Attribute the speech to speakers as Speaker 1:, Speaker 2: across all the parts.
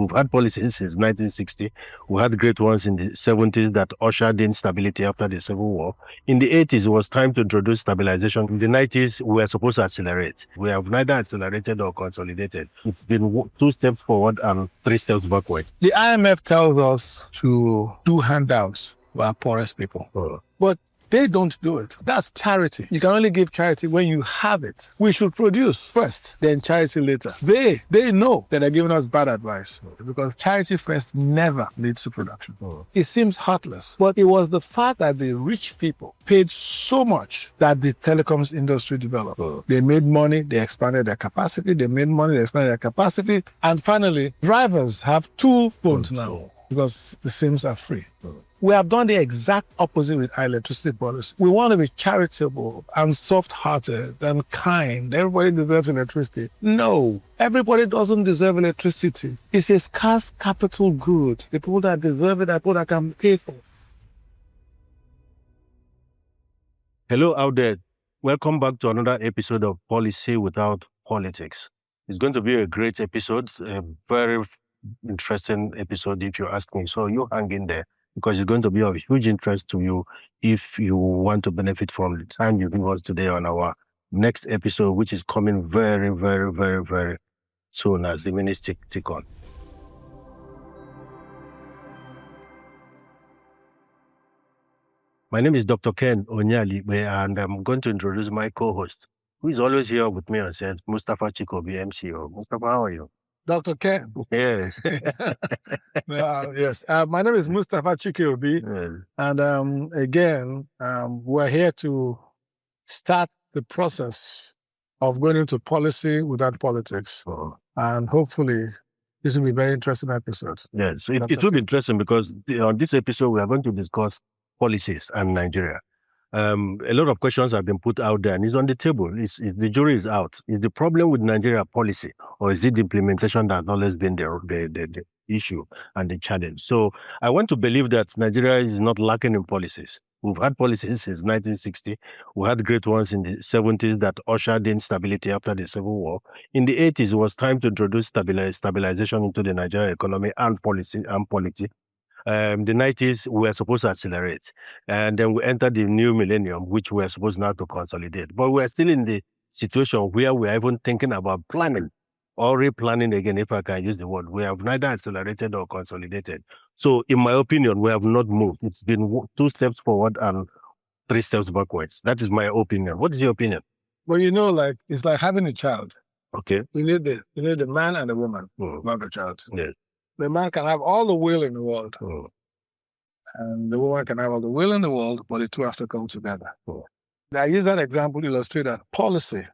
Speaker 1: We've had policies since 1960. We had great ones in the 70s that ushered in stability after the Civil War. In the 80s, it was time to introduce stabilization. In the 90s, we were supposed to accelerate. We have neither accelerated or consolidated. It's been 2 steps forward and 3 steps backwards.
Speaker 2: The IMF tells us to do handouts for our poorest people. But they don't do it. That's charity. You can only give charity when you have it. We should produce first, then charity later. They know that they're giving us bad advice because charity first never leads to production. It seems heartless, but it was the fact that the rich people paid so much that the telecoms industry developed. They made money, they expanded their capacity, they made money, they expanded their capacity, and finally, drivers have 2 phones now because the SIMs are free. We have done the exact opposite with our electricity policy. We want to be charitable and soft-hearted and kind. Everybody deserves electricity. No, everybody doesn't deserve electricity. It's a scarce capital good. The people that deserve it are people that can pay for it.
Speaker 1: Hello out there. Welcome back to another episode of Policy Without Politics. It's going to be a great episode, a very interesting episode if you ask me. So you hang in there, because it's going to be of huge interest to you if you want to benefit from the time you give us today on our next episode, which is coming very, very, very, very soon as the minutes tick on. My name is Dr. Ken Onyali, and I'm going to introduce my co-host, who is always here with me on set, Mustafa Chike Obi, MCO. Mustafa, how are you?
Speaker 2: Dr. Ken.
Speaker 1: Yes.
Speaker 2: Yes. My name is Mustafa Chike Obi.
Speaker 1: Yes.
Speaker 2: And again, we're here to start the process of going into policy without politics. And hopefully, this will be a very interesting episode.
Speaker 1: Yes, it will be interesting because on this episode, we are going to discuss policies and Nigeria. A lot of questions have been put out there and it's on the table. The jury is out. Is the problem with Nigeria policy, or is it the implementation that has always been the issue and the challenge? So I want to believe that Nigeria is not lacking in policies. We've had policies since 1960. We had great ones in the 70s that ushered in stability after the Civil War. In the 80s, it was time to introduce stabilization into the Nigerian economy and policy and polity. The 90s, we were supposed to accelerate. And then we entered the new millennium, which we are supposed now to consolidate. But we're still in the situation where we're even thinking about planning or replanning again, if I can use the word. We have neither accelerated or consolidated. So in my opinion, we have not moved. It's been 2 steps forward and 3 steps backwards. That is my opinion. What is your opinion?
Speaker 2: Well, it's like having a child.
Speaker 1: Okay.
Speaker 2: You need the man and the woman to have a child.
Speaker 1: Yes.
Speaker 2: The man can have all the will in the world. And the woman can have all the will in the world, but the two have to come together. I use that example to illustrate that policy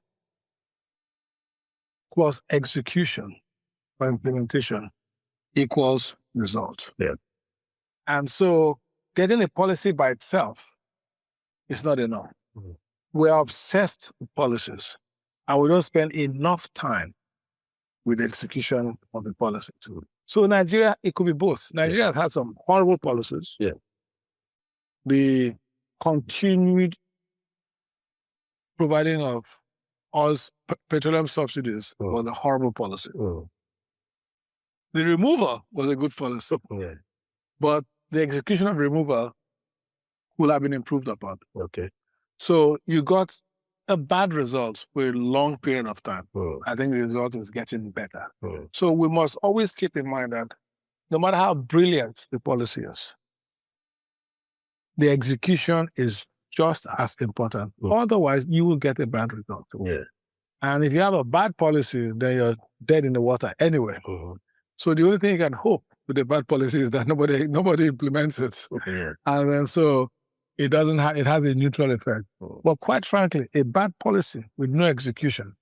Speaker 2: plus execution or implementation equals result.
Speaker 1: Yeah.
Speaker 2: And so getting a policy by itself is not enough. We're obsessed with policies, and we don't spend enough time with the execution of the policy. So Nigeria, it could be both. Nigeria has had some horrible policies.
Speaker 1: Yeah.
Speaker 2: The continued providing of oil petroleum subsidies was a horrible policy. The removal was a good policy. But the execution of removal will have been improved upon.
Speaker 1: Okay.
Speaker 2: So you got a bad result for a long period of time. I think the result is getting better. So we must always keep in mind that no matter how brilliant the policy is, the execution is just as important. Otherwise, you will get a bad result.
Speaker 1: Yeah.
Speaker 2: And if you have a bad policy, then you're dead in the water anyway. So the only thing you can hope with a bad policy is that nobody implements it. And then so it has a neutral effect. But quite frankly, a bad policy with no execution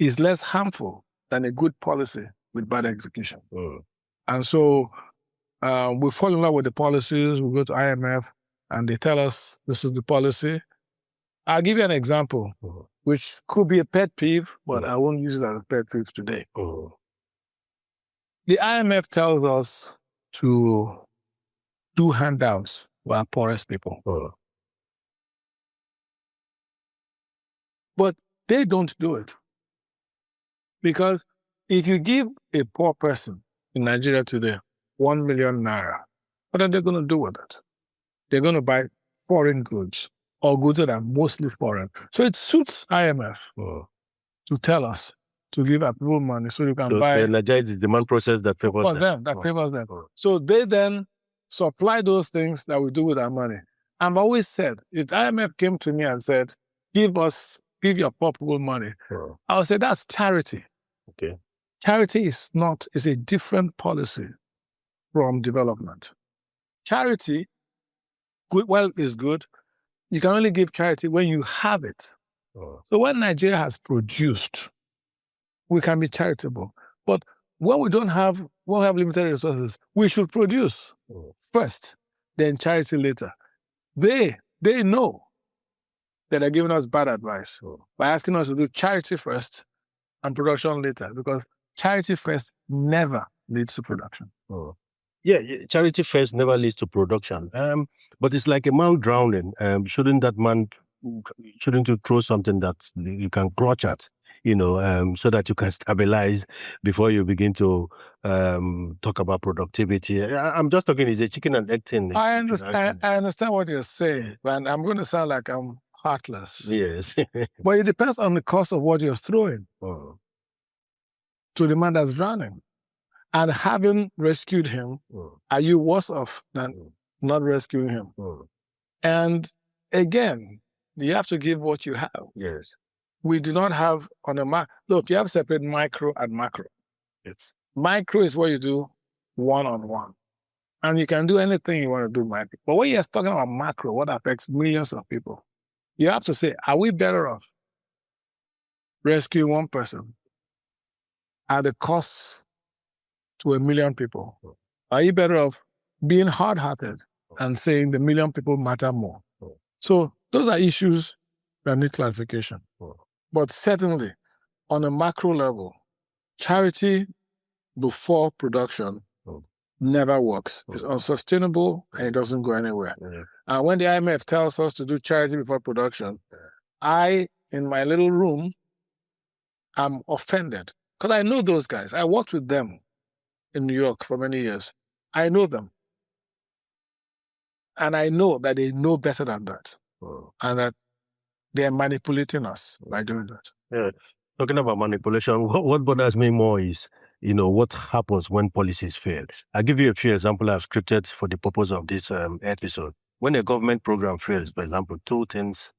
Speaker 2: is less harmful than a good policy with bad execution. And so we fall in love with the policies, we go to IMF, and they tell us this is the policy. I'll give you an example, which could be a pet peeve, but I won't use it as a pet peeve today. The IMF tells us to do handouts for our poorest people. But they don't do it. Because if you give a poor person in Nigeria today, 1 million naira. What are they going to do with it? They're going to buy foreign goods or goods that are mostly foreign. So it suits IMF to tell us to give our people money so you can buy.
Speaker 1: Nigeria is demand process that favors
Speaker 2: them. So they then supply those things that we do with our money. I've always said, if IMF came to me and said, give your poor people money, I would say that's charity.
Speaker 1: Okay.
Speaker 2: Charity is a different policy from development. Charity, is good. You can only give charity when you have it. So when Nigeria has produced, we can be charitable. But when we have limited resources, we should produce first, then charity later. They know that they're giving us bad advice by asking us to do charity first and production later, because charity first never leads to production.
Speaker 1: Yeah, charity first never leads to production. But it's like a man drowning. Shouldn't you throw something that you can clutch at, so that you can stabilize before you begin to talk about productivity? I'm just talking, it's a chicken and egg thing.
Speaker 2: I understand what you're saying, and I'm going to sound like I'm heartless.
Speaker 1: Yes.
Speaker 2: But it depends on the cost of what you're throwing to the man that's drowning. And having rescued him, are you worse off than not rescuing him? And again, you have to give what you have.
Speaker 1: Yes.
Speaker 2: We do not have on a look, you have to separate micro and macro.
Speaker 1: Yes.
Speaker 2: Micro is what you do one-on-one. And you can do anything you want to do micro. But when you're talking about macro, what affects millions of people, you have to say, are we better off rescuing one person at the cost to 1 million people? Are you better off being hard-hearted and saying the 1 million people matter more? So those are issues that need clarification. But certainly, on a macro level, charity before production never works. It's unsustainable and it doesn't go anywhere. And when the IMF tells us to do charity before production, I, in my little room, am offended. Because I know those guys. I worked with them in New York for many years. I know them. And I know that they know better than that. And that they're manipulating us by doing that.
Speaker 1: Yeah. Talking about manipulation, what bothers me more is, what happens when policies fail. I'll give you a few examples I've scripted for the purpose of this episode. When a government program fails, for example, two things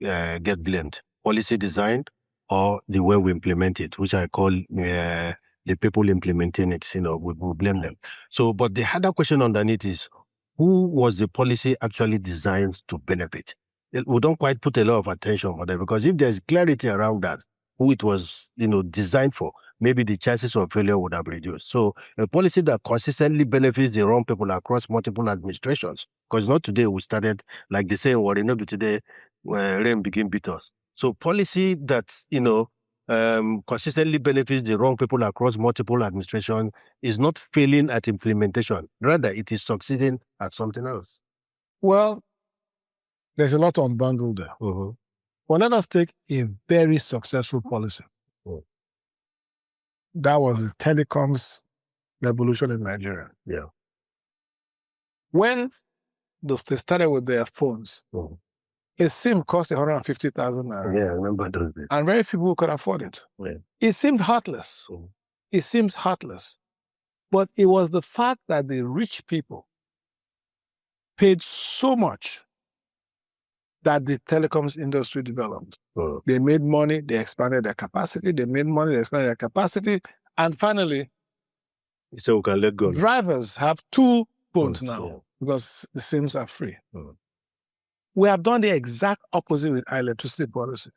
Speaker 1: get blamed: policy design or the way we implement it, which I call the people implementing it. We blame them. So, but the other question underneath is, who was the policy actually designed to benefit? We don't quite put a lot of attention on that, because if there's clarity around that, who it was, designed for, maybe the chances of failure would have reduced. So a policy that consistently benefits the wrong people across multiple administrations, because not today we started, like they say, well, not today, rain begin beat us. So policy that, consistently benefits the wrong people across multiple administrations is not failing at implementation. Rather, it is succeeding at something else.
Speaker 2: Well, there's a lot to unbundle there. Well, let us take a very successful policy. That was the telecoms revolution in Nigeria.
Speaker 1: Yeah.
Speaker 2: When they started with their phones, a SIM cost 150,000 naira.
Speaker 1: Yeah, I remember those days.
Speaker 2: And very few people could afford it.
Speaker 1: Yeah.
Speaker 2: It seemed heartless. It seems heartless. But it was the fact that the rich people paid so much that the telecoms industry developed. They made money, they expanded their capacity, and finally,
Speaker 1: so we can let go.
Speaker 2: Drivers have 2 phones now because the SIMs are free. We have done the exact opposite with our electricity policy.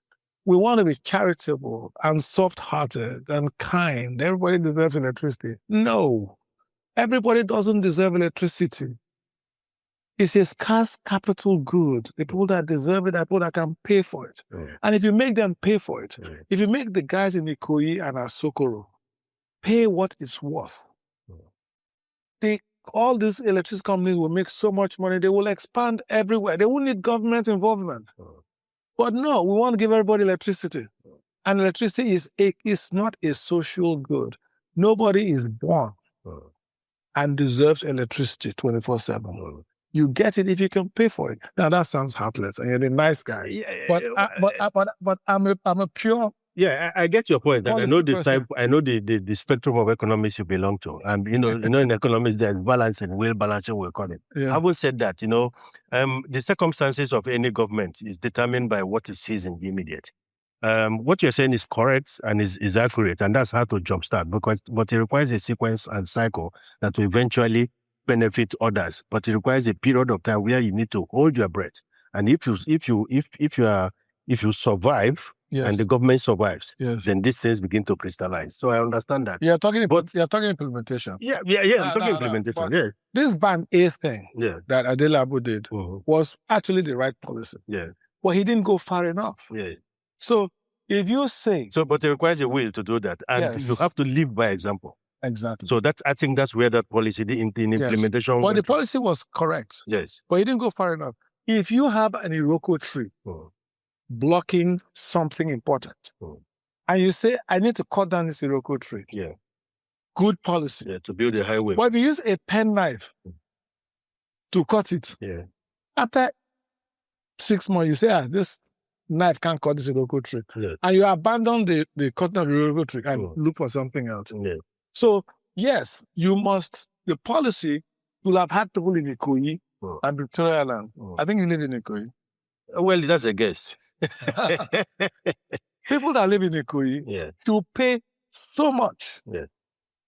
Speaker 2: We want to be charitable and soft-hearted and kind. Everybody deserves electricity. No, everybody doesn't deserve electricity. It's a scarce capital good. The people that deserve it are people that can pay for it. And if you make them pay for it, if you make the guys in Ikoyi and Asokoro pay what it's worth, all these electricity companies will make so much money, they will expand everywhere. They won't need government involvement. But no, we want to give everybody electricity. And electricity is not a social good. Nobody is born and deserves electricity 24/7. You get it if you can pay for it. Now that sounds heartless, and you're a nice guy. But I'm a pure.
Speaker 1: Yeah, I get your point, and I know the
Speaker 2: person.
Speaker 1: type. I know the spectrum of economics you belong to, and in economics there's balance and will balancing, we call it.
Speaker 2: Yeah.
Speaker 1: Having said that, the circumstances of any government is determined by what it sees in the immediate. What you're saying is correct and is accurate, and that's how to jumpstart, but it requires a sequence and cycle that will eventually benefit others. But it requires a period of time where you need to hold your breath, and if you survive.
Speaker 2: Yes.
Speaker 1: And the government survives,
Speaker 2: yes.
Speaker 1: then these things begin to crystallize. So I understand that.
Speaker 2: You're talking implementation.
Speaker 1: Yeah. I'm talking implementation. Yeah.
Speaker 2: This Band A thing that Adelabu did was actually the right policy.
Speaker 1: Yeah.
Speaker 2: But he didn't go far enough.
Speaker 1: Yeah.
Speaker 2: So if you say
Speaker 1: but it requires a will to do that. And you have to live by example.
Speaker 2: Exactly.
Speaker 1: So I think that's where that policy, the implementation.
Speaker 2: But the policy was correct.
Speaker 1: Yes.
Speaker 2: But he didn't go far enough. If you have an Iroko tree blocking something important, and you say, I need to cut down this Iroko tree.
Speaker 1: Yeah.
Speaker 2: Good policy.
Speaker 1: Yeah, to build a highway.
Speaker 2: But if you use a penknife to cut it, after 6 months, you say, this knife can't cut this Iroko tree.
Speaker 1: Yeah.
Speaker 2: And you abandon the cutting of the Iroko tree and look for something else.
Speaker 1: Yeah.
Speaker 2: So, yes, the policy will have had people in Ikoyi and Victoria Land. I think you live in Ikoyi.
Speaker 1: Well, that's a guess.
Speaker 2: People that live in Ikoyi to pay so much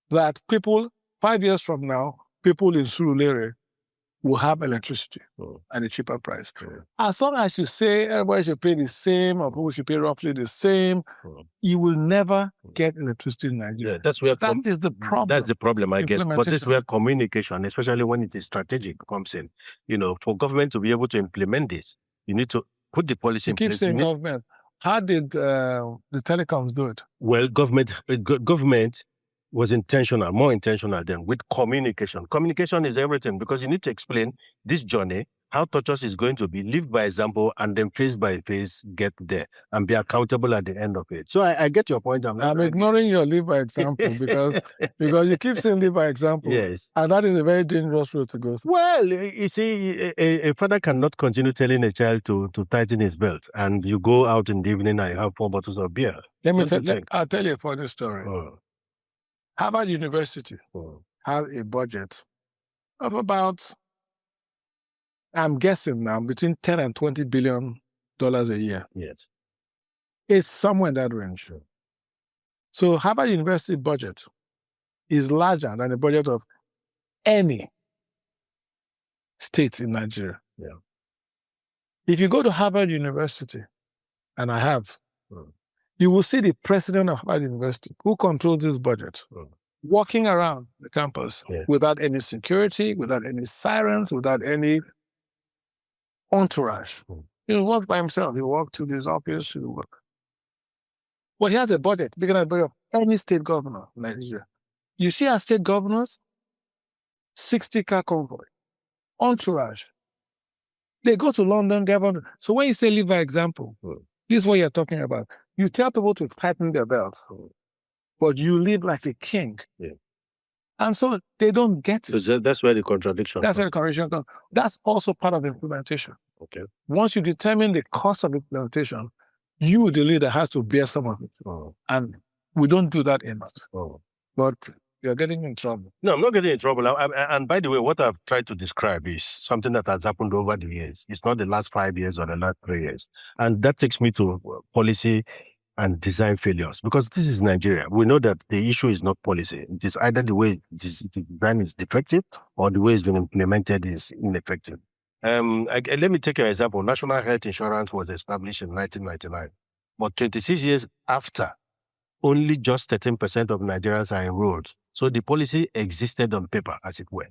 Speaker 2: that people, 5 years from now, people in Surulere will have electricity at a cheaper price. As long as you say everybody should pay the same or people should pay roughly the same, you will never get electricity in Nigeria.
Speaker 1: Yeah, that's where
Speaker 2: that is the problem.
Speaker 1: That's the problem I get. But this is where communication, especially when it is strategic, comes in. For government to be able to implement this, you need to put the policy in place.
Speaker 2: You keep saying government. How did the telecoms do it?
Speaker 1: Well, government was more intentional than with communication. Communication is everything because you need to explain this journey, how torture is going to be, live by example, and then face by face get there and be accountable at the end of it. So I get your point.
Speaker 2: I'm ignoring your live by example because you keep saying live by example.
Speaker 1: Yes.
Speaker 2: And that is a very dangerous road to go through.
Speaker 1: Well, you see, a father cannot continue telling a child to tighten his belt and you go out in the evening and you have 4 bottles of beer.
Speaker 2: I'll tell you a funny story. Harvard University has a budget of about, I'm guessing now, between 10 and $20 billion a year.
Speaker 1: Yes.
Speaker 2: It's somewhere in that range. So Harvard University budget is larger than the budget of any state in Nigeria.
Speaker 1: Yeah.
Speaker 2: If you go to Harvard University, and I have, you will see the president of Harvard University, who controls this budget, walking around the campus without any security, without any sirens, without any entourage. He walks by himself. He walks to his office, he work. But he has a budget, bigger than the budget of any state governor in Nigeria. You see our state governors, 60-car convoy, entourage. They go to London, governor. So when you say live by example, this is what you're talking about. You tell people to tighten their belts, but you live like a king. Yeah. And so they don't get it.
Speaker 1: So that's where the contradiction
Speaker 2: comes. Where the contradiction comes. That's also part of implementation.
Speaker 1: Okay.
Speaker 2: Once you determine the cost of implementation, you, the leader, has to bear some of it. And we don't do that enough. But you're getting in trouble.
Speaker 1: No, I'm not getting in trouble. And by the way, what I've tried to describe is something that has happened over the years. It's not the last 5 years or the last 3 years. And that takes me to policy and design failures. Because this is Nigeria. We know that the issue is not policy. It is either the way the design is defective or the way it's been implemented is ineffective. Let me take an example. National Health Insurance was established in 1999. But 26 years after, only just 13% of Nigerians are enrolled. So the policy existed on paper, as it were.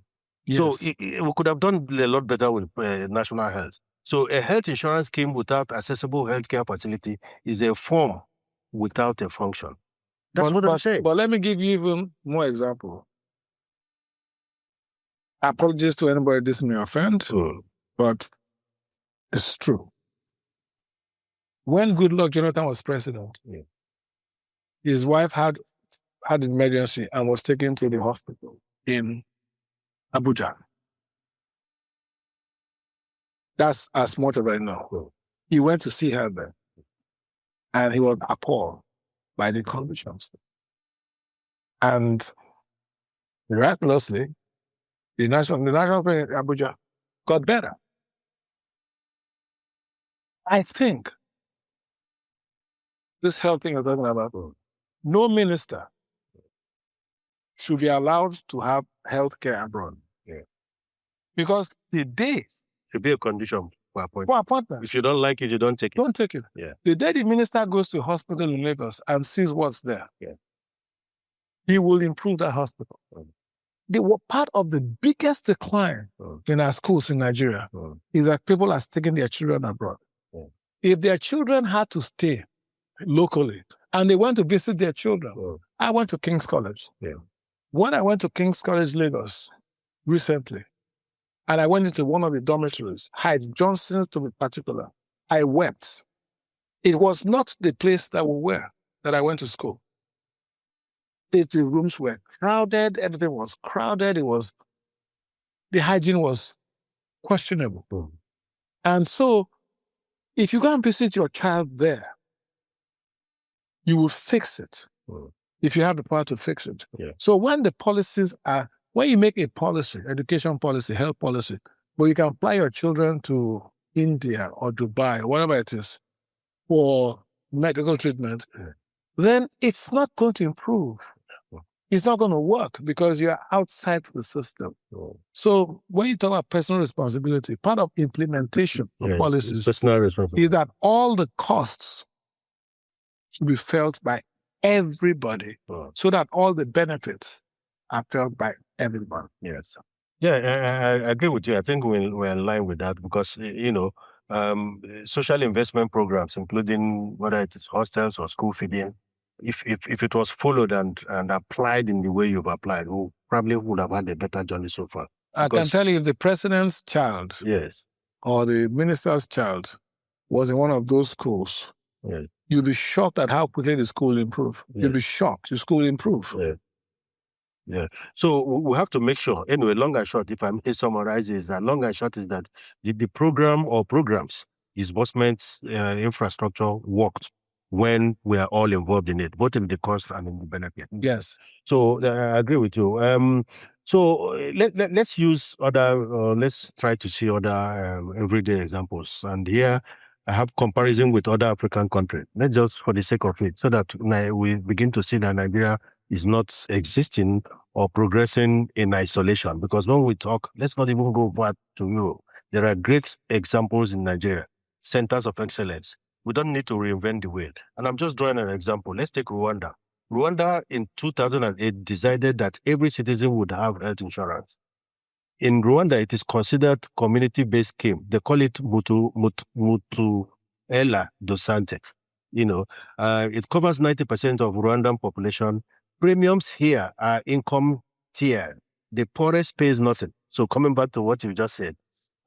Speaker 1: Yes. So we could have done a lot better with national health. So a health insurance scheme without accessible healthcare facility is a form without a function. That's what I'm saying.
Speaker 2: But let me give you even more example. Apologies to anybody this may offend, but it's true. When Goodluck Jonathan was president, his wife had an emergency and was taken to the hospital. in Abuja. That's as much as I know. He went to see her there, and he was appalled by the conditions. And miraculously, the national president in Abuja got better. I think this health thing I'm talking about, no minister should be allowed to have health care abroad. Yeah. Because the day
Speaker 1: should be a condition for appointment.
Speaker 2: For appointment.
Speaker 1: If you don't like it, you don't take it.
Speaker 2: Don't take it.
Speaker 1: Yeah.
Speaker 2: The day the minister goes to a hospital in Lagos and sees what's there, he will improve that hospital. Part of the biggest decline in our schools in Nigeria is that people are taking their children abroad. If their children had to stay locally and they went to visit their children, I went to King's College. When I went to King's College, Lagos, recently, and I went into one of the dormitories, Hyde Johnson to be particular, I wept. It was not the place that we were, that I went to school. The rooms were crowded, everything was crowded, the hygiene was questionable. And so, if you go and visit your child there, you will fix it. If you have the power to fix it. So when the policies when you make a policy, education policy, health policy, but you can apply your children to India or Dubai, or whatever it is, for medical treatment, then it's not going to improve. It's not going to work because you're outside the system. So when you talk about personal responsibility, part of implementation of policies
Speaker 1: personal responsibility
Speaker 2: is that all the costs should be felt by everybody so that all the benefits are felt by everyone.
Speaker 1: Yes. Yeah, I agree with you. I think we're in line with that because, social investment programs, including whether it is hostels or school feeding, if it was followed and applied in the way you've applied, we probably would have had a better journey so far.
Speaker 2: I can tell you if the president's child or the minister's child was in one of those schools, you'll be shocked at how quickly the school will improve. You'll be shocked. The school will improve.
Speaker 1: Yeah. So we have to make sure, anyway, long and short, if I may summarize, is that long and short is that the program or programs, disbursement infrastructure worked when we are all involved in it, both in the cost and in the benefit.
Speaker 2: Yes.
Speaker 1: So I agree with you. So let's use let's try to see other everyday examples. And here I have comparison with other African countries, not just for the sake of it, so that we begin to see that Nigeria is not existing or progressing in isolation. Because when we talk, let's not even go back to Europe. There are great examples in Nigeria, centers of excellence. We don't need to reinvent the wheel. And I'm just drawing an example. Let's take Rwanda. Rwanda in 2008 decided that every citizen would have health insurance. In Rwanda, it is considered community-based scheme. They call it Mutuela do Sante. It covers 90% of Rwandan population. Premiums here are income tier. The poorest pays nothing. So coming back to what you just said,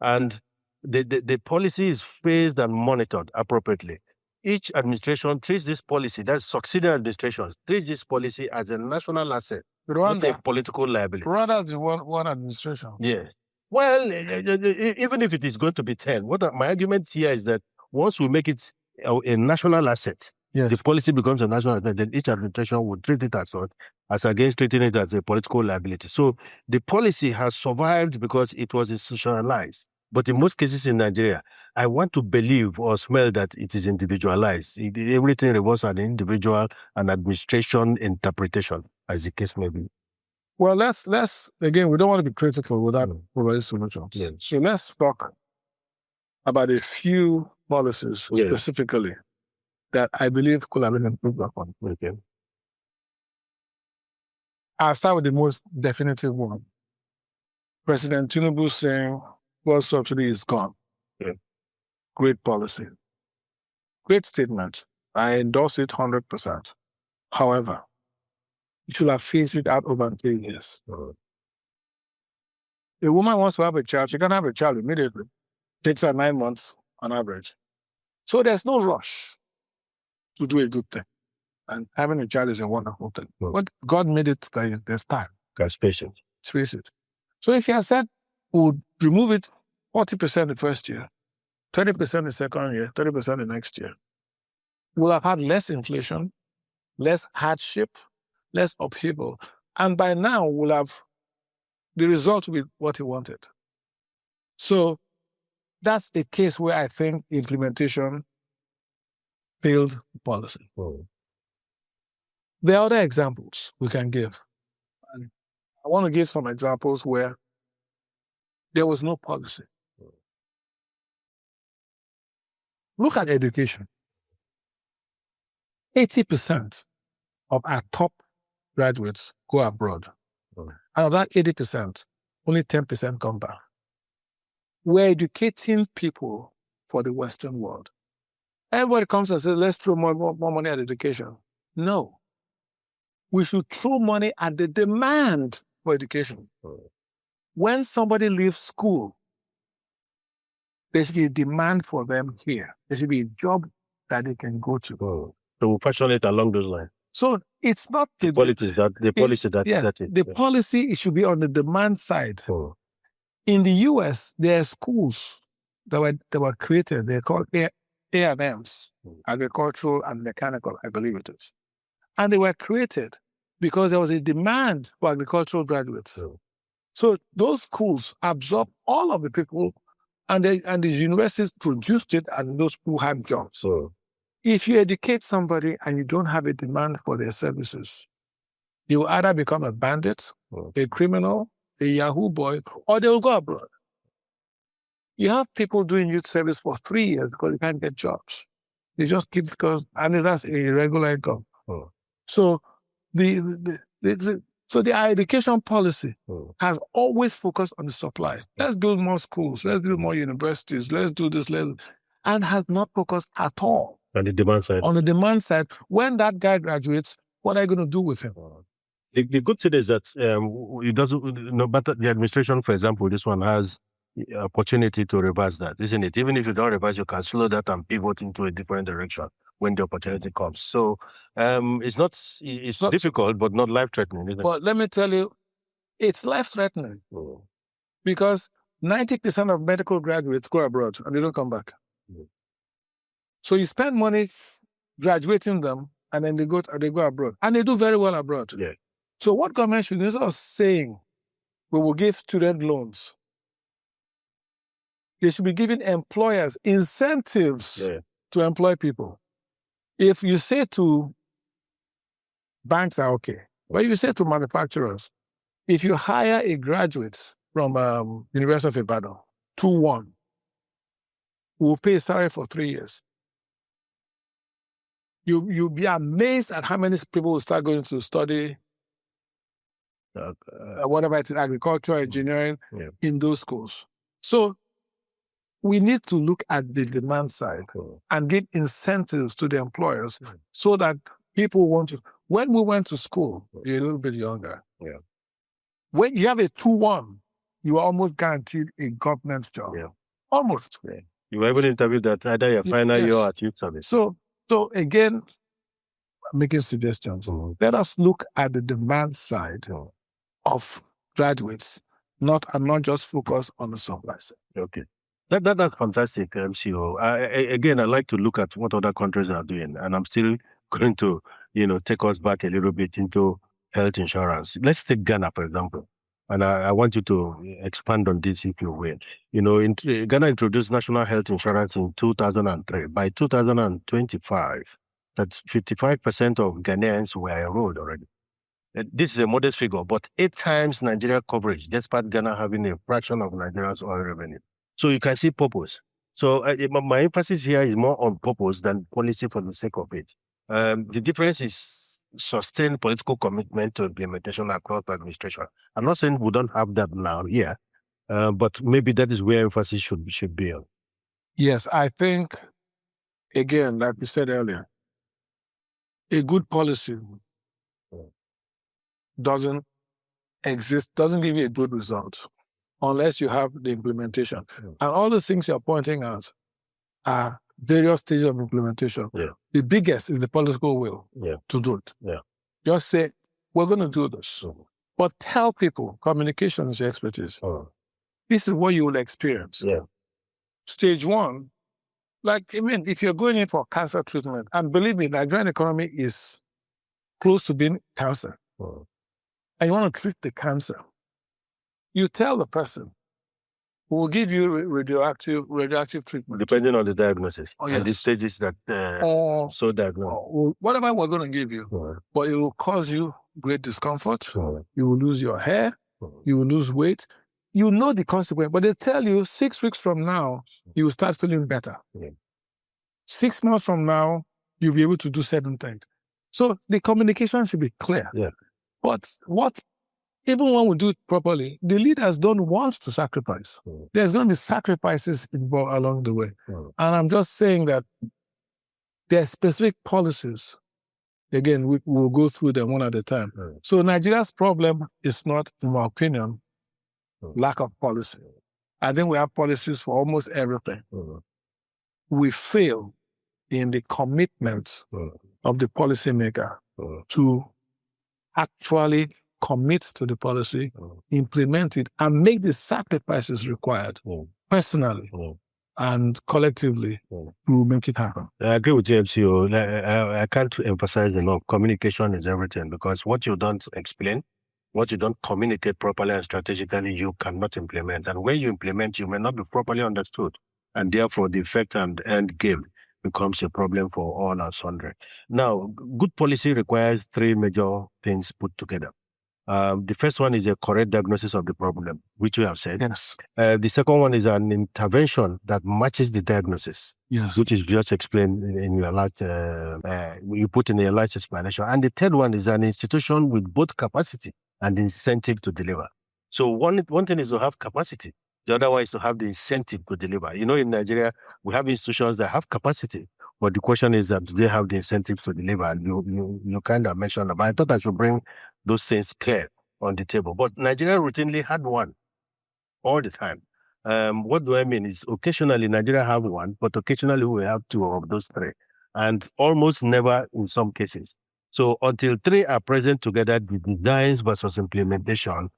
Speaker 1: and the policy is phased and monitored appropriately. Each administration treats this policy, that's succeeding administrations, treats this policy as a national asset, not a political liability.
Speaker 2: Rwanda is the one administration.
Speaker 1: Yes. Well, even if it is going to be 10, my argument here is that once we make it a national asset, the policy becomes a national asset, then each administration would treat it as such, as against treating it as a political liability. So the policy has survived because it was institutionalized. But in most cases in Nigeria, I want to believe or smell that it is individualized. Everything revolves on individual and administration interpretation, as the case may be.
Speaker 2: Well, let's again, we don't want to be critical without providing solutions.
Speaker 1: Yeah.
Speaker 2: So let's talk about a few policies specifically that I believe could have been improved upon.
Speaker 1: Okay.
Speaker 2: I'll start with the most definitive one. President Tinubu saying fuel subsidy is gone.
Speaker 1: Yeah.
Speaker 2: Great policy. Great statement. I endorse it 100%. However, you should have phased it out over 3 years. A woman wants to have a child, she can have a child immediately. Takes her 9 months on average. So there's no rush to do a good thing. And having a child is a wonderful thing. But God made it that there's time.
Speaker 1: God's patience.
Speaker 2: space it. So if you have said, we'll remove it 40% the first year, 20% the second year, 30% the next year, we'll have had less inflation, less hardship, less upheaval. And by now, the result will be what he wanted. So that's a case where I think implementation failed policy.
Speaker 1: Oh.
Speaker 2: There are other examples we can give. And I want to give some examples where there was no policy. Look at education. 80% of our top graduates go abroad.
Speaker 1: Oh.
Speaker 2: And of that 80%, only 10% come back. We're educating people for the Western world. Everybody comes and says, let's throw more money at education. No. We should throw money at the demand for education.
Speaker 1: Oh.
Speaker 2: When somebody leaves school, there should be a demand for them here. There should be a job that they can go to.
Speaker 1: Oh. So we fashion it along those lines.
Speaker 2: So it's not
Speaker 1: The policy that
Speaker 2: the policy, it should be on the demand side.
Speaker 1: Oh.
Speaker 2: In the US, there are schools that were created. They're called A&Ms, agricultural and mechanical, I believe it is. And they were created because there was a demand for agricultural graduates.
Speaker 1: Oh.
Speaker 2: So those schools absorbed all of the people, and the universities produced it, and those people had jobs.
Speaker 1: So
Speaker 2: if you educate somebody and you don't have a demand for their services, you will either become a bandit, a criminal, a Yahoo boy, or they will go abroad. You have people doing youth service for 3 years because they can't get jobs. They just keep and that's a regular income.
Speaker 1: Oh.
Speaker 2: So the education policy has always focused on the supply. Let's build more schools. Let's build more universities. Let's do this. And has not focused at all
Speaker 1: on the demand side.
Speaker 2: On the demand side, when that guy graduates, what are you going to do with him?
Speaker 1: The good thing is that it doesn't. No matter the administration, for example, this one has opportunity to reverse that, isn't it? Even if you don't reverse, you can slow that and pivot into a different direction when the opportunity comes. So it's not difficult, but not life-threatening, isn't it?
Speaker 2: But let me tell you, it's life-threatening because 90% of medical graduates go abroad and they don't come back. So you spend money graduating them, and then they go abroad, and they do very well abroad.
Speaker 1: Yeah.
Speaker 2: So what government should, instead of saying we will give student loans, they should be giving employers incentives to employ people. If you say to banks are okay, but you say to manufacturers, if you hire a graduate from University of Ibadan, 2-1, we'll pay salary for 3 years. You'll be amazed at how many people will start going to study whatever it's in agriculture, engineering, in those schools. So we need to look at the demand side and give incentives to the employers so that people want to. When we went to school, you're a little bit younger.
Speaker 1: Yeah.
Speaker 2: When you have a 2-1, you are almost guaranteed a government job.
Speaker 1: Yeah.
Speaker 2: Almost.
Speaker 1: Yeah. You were even interviewed that either your final year or at youth service.
Speaker 2: So again, I'm making suggestions. Let us look at the demand side of graduates, not just focus on the supply side.
Speaker 1: Okay. That's fantastic, MCO. Again, I like to look at what other countries are doing, and I'm still going to, take us back a little bit into health insurance. Let's take Ghana, for example. And I want you to expand on this if you will. Ghana introduced national health insurance in 2003. By 2025, that's 55% of Ghanaians were enrolled already. This is a modest figure, but 8 times Nigeria coverage, despite Ghana having a fraction of Nigeria's oil revenue. So you can see purpose. So my emphasis here is more on purpose than policy for the sake of it. The difference is sustained political commitment to implementation across the administration. I'm not saying we don't have that now, but maybe that is where emphasis should be on.
Speaker 2: Yes, I think, again, like we said earlier, a good policy doesn't give you a good result unless you have the implementation. And all the things you're pointing out are various stages of implementation. The biggest is the political will to do it. Just say, we're going to do this. But tell people, communication is your expertise. This is what you will experience.
Speaker 1: Yeah.
Speaker 2: Stage one, like, if you're going in for cancer treatment, and believe me, Nigerian economy is close to being cancer, and you want to treat the cancer, you tell the person, we will give you radioactive treatment.
Speaker 1: Depending on the diagnosis.
Speaker 2: Oh,
Speaker 1: And the
Speaker 2: yes.
Speaker 1: stages that so diagnosed.
Speaker 2: Whatever we're going to give you, but it will cause you great discomfort. You will lose your hair. You will lose weight. You know the consequence, but they tell you 6 weeks from now, you will start feeling better. 6 months from now, you'll be able to do certain things. So the communication should be clear.
Speaker 1: Yeah.
Speaker 2: But even when we do it properly, the leaders don't want to sacrifice. There's going to be sacrifices involved along the way. And I'm just saying that there are specific policies. Again, we'll go through them one at a time. So Nigeria's problem is not, in my opinion, lack of policy. I think we have policies for almost everything. We fail in the commitment of the policymaker to actually commit to the policy, implement it, and make the sacrifices required personally and collectively to make it happen.
Speaker 1: I agree with you, MCO. I can't emphasize enough. Communication is everything, because what you don't explain, what you don't communicate properly and strategically, you cannot implement. And when you implement, you may not be properly understood. And therefore, the effect and end game becomes a problem for all and sundry. Now, good policy requires 3 major things put together. The first one is a correct diagnosis of the problem, which we have said.
Speaker 2: Yes.
Speaker 1: The second one is an intervention that matches the diagnosis, which is just explained in your last, you put in your last explanation. And the third one is an institution with both capacity and incentive to deliver. So one thing is to have capacity. The other one is to have the incentive to deliver. In Nigeria, we have institutions that have capacity, but the question is that do they have the incentives to deliver? And you kind of mentioned that, but I thought I should bring those things clear on the table. But Nigeria routinely had one all the time. What do I mean is occasionally Nigeria have one, but occasionally we have 2 of those 3, and almost never in some cases. So until 3 are present together, the designs versus implementation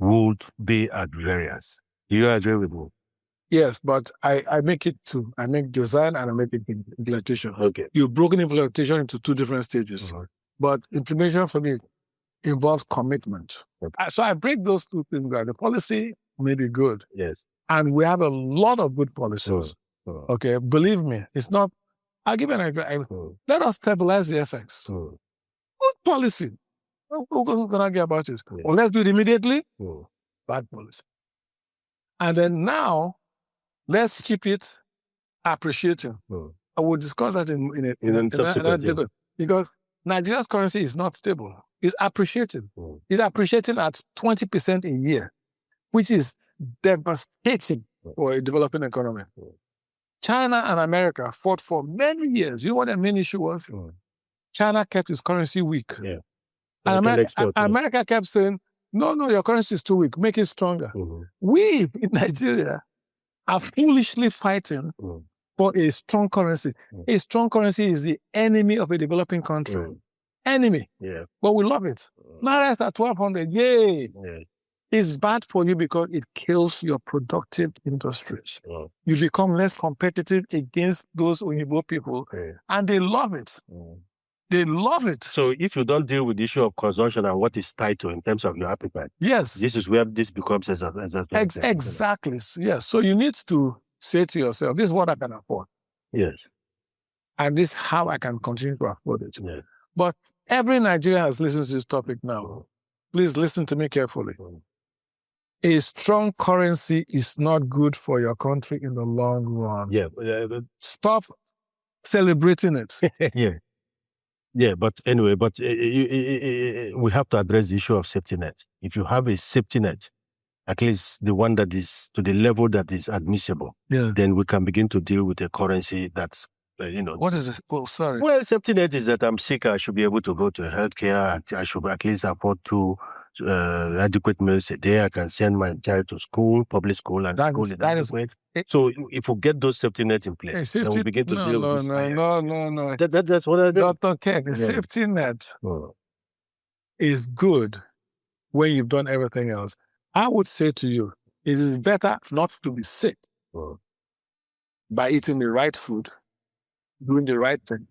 Speaker 1: would be at variance. Do you agree with me?
Speaker 2: Yes, but I make it 2. I make design and I make implementation.
Speaker 1: Okay.
Speaker 2: You've broken implementation into 2 different stages. But implementation for me involves commitment. So I break those 2 things down. The policy may be good.
Speaker 1: Yes.
Speaker 2: And we have a lot of good policies. Okay, believe me, it's not. I'll give you an example. Let us stabilize the FX. Good policy. Who can argue about it? Well, let's do it immediately. Bad policy. And then now, let's keep it appreciating. I will discuss that in another debate. Because Nigeria's currency is not stable. It's appreciating. It's appreciating at 20% a year, which is devastating for a developing economy. China and America fought for many years. You know what the main issue was? China kept its currency weak. And America kept saying, no, your currency is too weak. Make it stronger. We in Nigeria are foolishly fighting for a strong currency. A strong currency is the enemy of a developing country. Enemy. But we love it. Naira at 1,200. Yay. It's bad for you because it kills your productive industries. You become less competitive against those Oyibo people, and they love it. They love it.
Speaker 1: So if you don't deal with the issue of consumption and what is tied to in terms of your appetite,
Speaker 2: yes,
Speaker 1: this is where this becomes
Speaker 2: exactly. Yes. So you need to say to yourself, this is what I can afford.
Speaker 1: Yes.
Speaker 2: And this is how I can continue to afford it. But every Nigerian has listened to this topic now. Please listen to me carefully. A strong currency is not good for your country in the long run. Stop celebrating it.
Speaker 1: But anyway, we have to address the issue of safety net. If you have a safety net, at least the one that is to the level that is admissible, then we can begin to deal with a currency that's,
Speaker 2: What is this? Oh, sorry.
Speaker 1: Well, safety net is that I'm sick, I should be able to go to healthcare, I should at least afford 2 adequate meals a day. I can send my child to school, public school, and school is adequate. So if we get those safety net in place, then we begin to deal with this.
Speaker 2: No.
Speaker 1: That's what I do.
Speaker 2: Dr. Kek, the safety net is good when you've done everything else. I would say to you, it is better not to be sick by eating the right food, doing the right thing,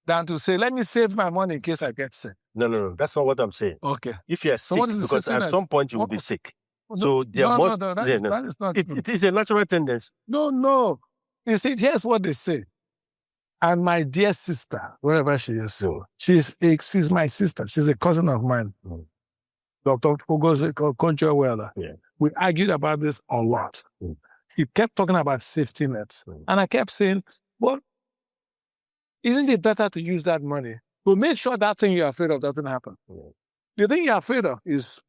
Speaker 2: than to say, let me save my money in case I get sick.
Speaker 1: No. That's not what I'm saying.
Speaker 2: Okay.
Speaker 1: If you're
Speaker 2: So
Speaker 1: sick,
Speaker 2: what is the
Speaker 1: because at some point you will be sick. So there must...
Speaker 2: that is not true.
Speaker 1: It is a natural tendency.
Speaker 2: No. You see, here's what they say. And my dear sister, wherever she is, she's my sister. She's a cousin of mine, Dr. Okonjo-Iweala.
Speaker 1: Yeah.
Speaker 2: We argued about this a lot. He kept talking about safety nets. And I kept saying, well, isn't it better to use that money to make sure that thing you're afraid of doesn't happen? The thing you're afraid of is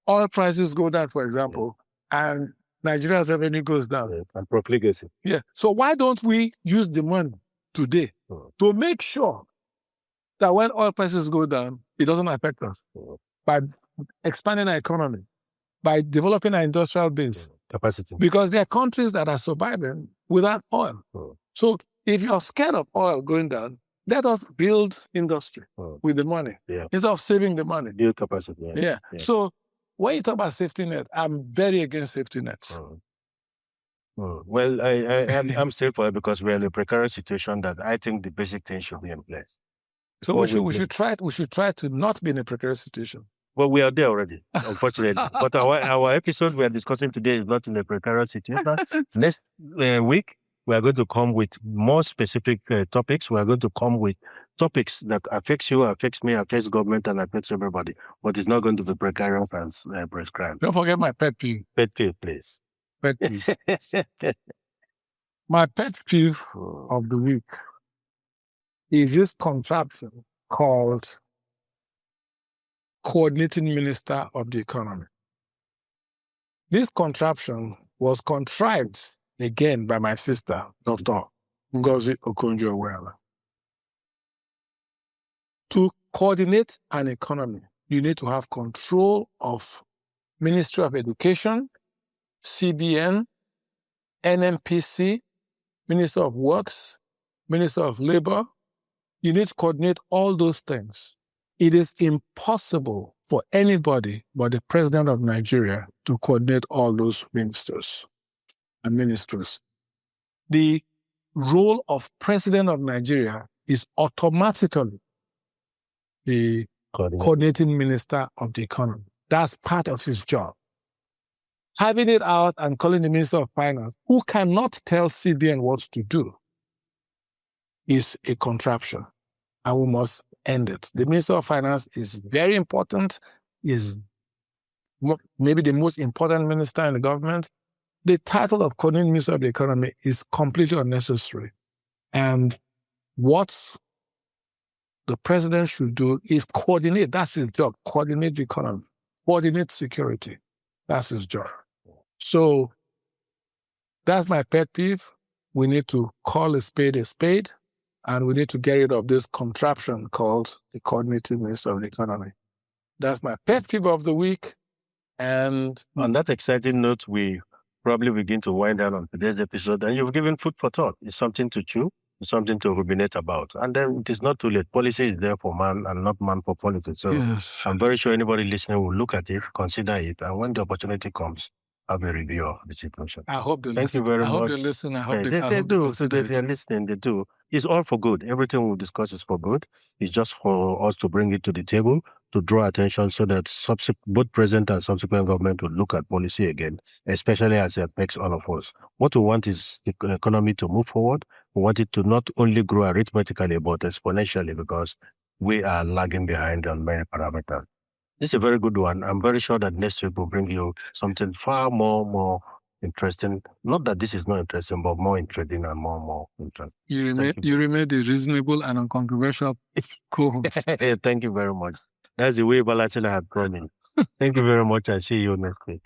Speaker 2: oil prices go down, for example, and Nigeria's revenue goes down.
Speaker 1: And profligacy.
Speaker 2: Yeah. So why don't we use the money today to make sure that when oil prices go down, it doesn't affect us by expanding our economy, by developing our industrial base.
Speaker 1: Capacity.
Speaker 2: Because there are countries that are surviving without oil. So if you're scared of oil going down, let us build industry with the money instead of saving the money.
Speaker 1: Build capacity.
Speaker 2: Yeah. So when you talk about safety net, I'm very against safety nets.
Speaker 1: Well, I'm still for it because we're in a precarious situation that I think the basic things should be in place.
Speaker 2: So we should try to not be in a precarious situation.
Speaker 1: Well, we are there already, unfortunately. But our episode we are discussing today is not in a precarious situation. Next week, we are going to come with more specific topics. We are going to come with topics that affects you, affects me, affects government, and affects everybody. But it's not going to be precarious and prescribed.
Speaker 2: Don't forget my pet peeve.
Speaker 1: Pet peeve, please.
Speaker 2: Pet peeve. My pet peeve of the week is this contraption called Coordinating Minister of the Economy. This contraption was contrived again by my sister, Dr. Ngozi Okonjo-Iweala. To coordinate an economy, you need to have control of Ministry of Education, CBN, NMPC, Minister of Works, Minister of Labor. You need to coordinate all those things. It is impossible for anybody but the President of Nigeria to coordinate all those ministers and ministries. The role of President of Nigeria is automatically the coordinating Minister of the Economy. That's part of his job. Having it out and calling the Minister of Finance, who cannot tell CBN what to do, is a contraption, and we must end it. The Minister of Finance is very important, is maybe the most important minister in the government. The title of coordinating Minister of the Economy is completely unnecessary. And what the president should do is coordinate. That's his job. Coordinate the economy. Coordinate security. That's his job. So that's my pet peeve. We need to call a spade, and we need to get rid of this contraption called the Coordinating Minister of the Economy. That's my pet peeve of the week. And
Speaker 1: on that exciting note, we probably begin to wind down on today's episode. And you've given food for thought. It's something to chew, it's something to ruminate about. And then it is not too late. Policy is there for man and not man for politics. So
Speaker 2: yes,
Speaker 1: I'm very sure anybody listening will look at it, consider it, and when the opportunity comes, have a review of the situation.
Speaker 2: I hope they
Speaker 1: Thank you very much.
Speaker 2: I hope they listen. I hope
Speaker 1: they
Speaker 2: do.
Speaker 1: They're listening. They do. It's all for good. Everything we discuss is for good. It's just for us to bring it to the table, to draw attention so that both present and subsequent government will look at policy again, especially as it affects all of us. What we want is the economy to move forward. We want it to not only grow arithmetically, but exponentially, because we are lagging behind on many parameters. This is a very good one. I'm very sure that next week will bring you something far more interesting. Not that this is not interesting, but more intriguing and more interesting.
Speaker 2: You remain the reasonable and uncontroversial co-host.
Speaker 1: Thank you very much. That's the way Balatila had come in. Thank you very much. I'll see you next week.